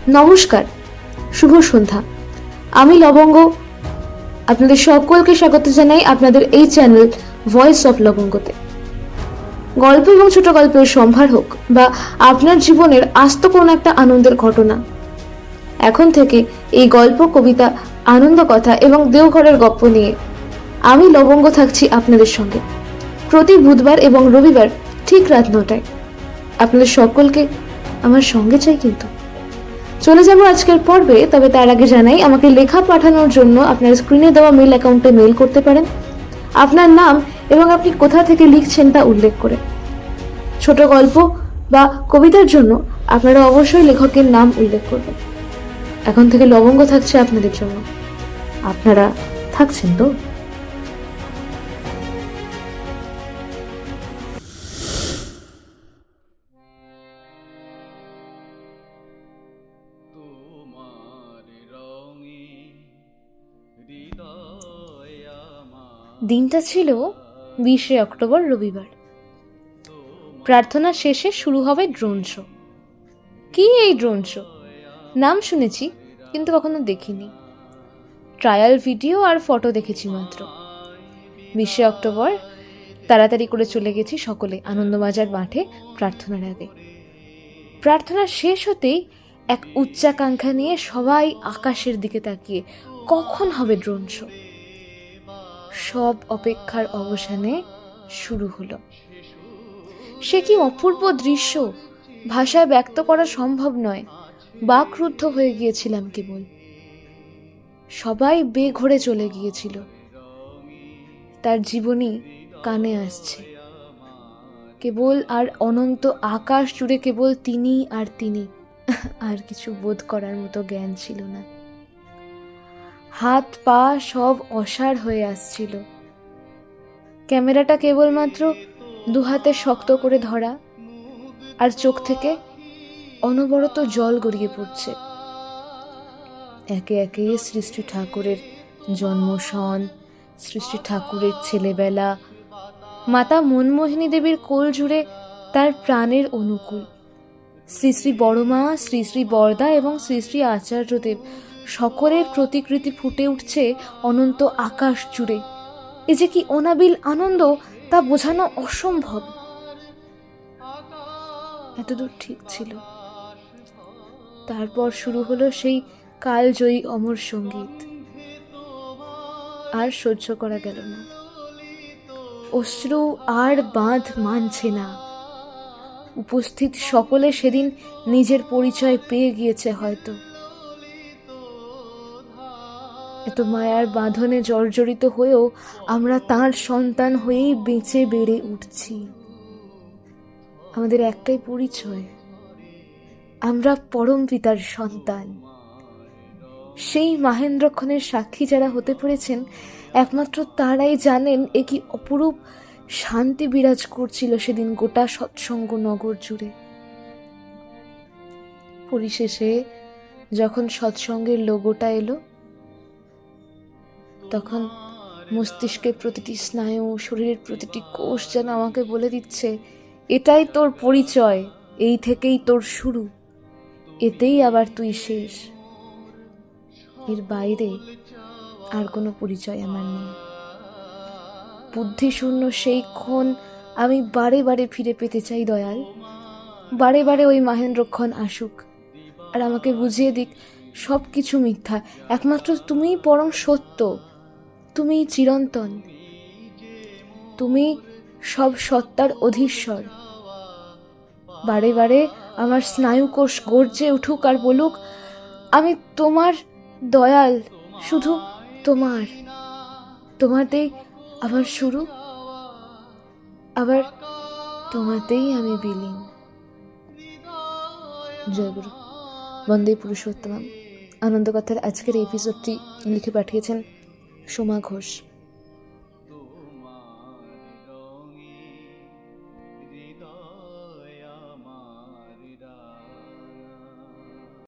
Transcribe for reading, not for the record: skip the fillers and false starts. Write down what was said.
নমস্কার, শুভ সন্ধ্যা। আমি লবঙ্গ, আপনাদের সকলকে স্বাগত জানাই আপনাদের এই চ্যানেল ভয়েস অফ লবঙ্গতে। গল্প এবং ছোট গল্পের সম্ভার হোক বা আপনার জীবনের আস্ত কোনো একটা আনন্দের ঘটনা, এখন থেকে এই গল্প, কবিতা, আনন্দ কথা এবং দেওঘরের গপ্প নিয়ে আমি লবঙ্গ থাকছি আপনাদের সঙ্গে প্রতি বুধবার এবং রবিবার ঠিক রাত 9টায়। আপনাদের সকলকে আমার সঙ্গে চাই। কিন্তু চলে যাব আজকের পর্বে, তবে তার আগে জানাই আমাকে লেখা পাঠানোর জন্য আপনার স্ক্রিনে দেওয়া মেল অ্যাকাউন্টে মেল করতে পারেন আপনার নাম এবং আপনি কোথা থেকে লিখছেন তা উল্লেখ করে। ছোট গল্প বা কবিতার জন্য আপনারা অবশ্যই লেখকের নাম উল্লেখ করবেন। এখন থেকে লবঙ্গ থাকছে আপনাদের জন্য। আপনারা থাকছেন তো? দিনটা ছিল 20শে অক্টোবর, রবিবার। প্রার্থনা শেষে শুরু হবে ড্রোন শো। কি এই ড্রোন শো? নাম শুনেছি কিন্তু কখনো দেখিনি। ট্রায়াল ভিডিও আর ফটো দেখেছি মাত্র। 20শে অক্টোবর তাড়াতাড়ি করে চলে গেছি সকলে আনন্দবাজার মাঠে প্রার্থনার আগে। প্রার্থনা শেষ হতেই এক উচ্চাকাঙ্ক্ষা নিয়ে সবাই আকাশের দিকে তাকিয়ে, কখন হবে ড্রোন শো। সব অপেক্ষার অবসানে শুরু হলো। সে কি অপূর্ব দৃশ্য, ভাষায় ব্যক্ত করা সম্ভব নয়। বাকরুদ্ধ হয়ে গিয়েছিলাম কেবল। সবাই বেঘরে চলে গিয়েছিল। তার জীবনী কানে আসছে কেবল, আর অনন্ত আকাশ জুড়ে কেবল তিনি আর তিনি। আর কিছু বোধ করার মতো জ্ঞান ছিল না। হাত পা সব অসাড় হয়ে আসছিল। ক্যামেরাটা কেবলমাত্র দুহাতে শক্ত করে ধরা, আর চোখ থেকে অনবরত জল গড়িয়ে পড়ছে। একে একে সৃষ্টি ঠাকুরের জন্মসন, সৃষ্টি ঠাকুরের ছেলেবেলা, মাতা মনমোহিনী দেবীর কোল জুড়ে তার প্রাণের অনুকূল, শ্রী শ্রী বড়মা, শ্রী শ্রী বরদা এবং শ্রী শ্রী আচার্যদেব, সকলের প্রতিকৃতি ফুটে উঠছে অনন্ত আকাশ জুড়ে। এ যে কি অনাবিল আনন্দ, তা বোঝানো অসম্ভব। এতদূর ঠিক ছিল। তারপর শুরু হলো সেই কালজয়ী অমর সঙ্গীত। আর সহ্য করা গেল না। অশ্রু আর বাঁধ মানছে না। উপস্থিত সকলে সেদিন নিজের পরিচয় পেয়ে গিয়েছে হয়তো। এত মায়ার বাঁধনে জর্জরিত হয়েও আমরা তাঁর সন্তান হয়েই বেঁচে বেড়ে উঠছি। আমাদের একটাই পরিচয়, আমরা পরম পিতার সন্তান। সেই মাহেন্দ্রক্ষণের সাক্ষী যারা হতে পেরেছেন, একমাত্র তারাই জানেন এ কি অপরূপ শান্তি বিরাজ করছিল সেদিন গোটা সৎসঙ্গ নগর জুড়ে। পরিশেষে যখন সৎসঙ্গের লোগোটা এলো, তখন মস্তিষ্কের প্রতিটি স্নায়ু, শরীরের প্রতিটি কোষ যেন আমাকে বলে দিচ্ছে, এটাই তোর পরিচয়, এই থেকেই তোর শুরু, এতেই আবার তুই শেষ। এর বাইরে আর কোনো পরিচয় আমার নেই। বুদ্ধিশূন্য সেই ক্ষণ আমি বারে বারে ফিরে পেতে চাই দয়াল। বারে বারে ওই মাহেন্দ্রক্ষণ আসুক আর আমাকে বুঝিয়ে দিক সব কিছু মিথ্যা, একমাত্র তুমিই পরম সত্য, তুমিই চিরন্তন, তুমি সব সত্তার অধীশ্বর। বারে বারে আমার স্নায়ুকোষ গর্জে উঠুক আর বলুক, আমি তোমার দয়াল, শুধু তোমার। তোমাতেই আমার শুরু, আবার তোমাতেই আমি বিলীন। জয়গুরু। বন্দে পুরুষোত্তমম। আনন্দকথার আজকের এপিসোডটি লিখে পাঠিয়েছেন সোমা ঘোষ।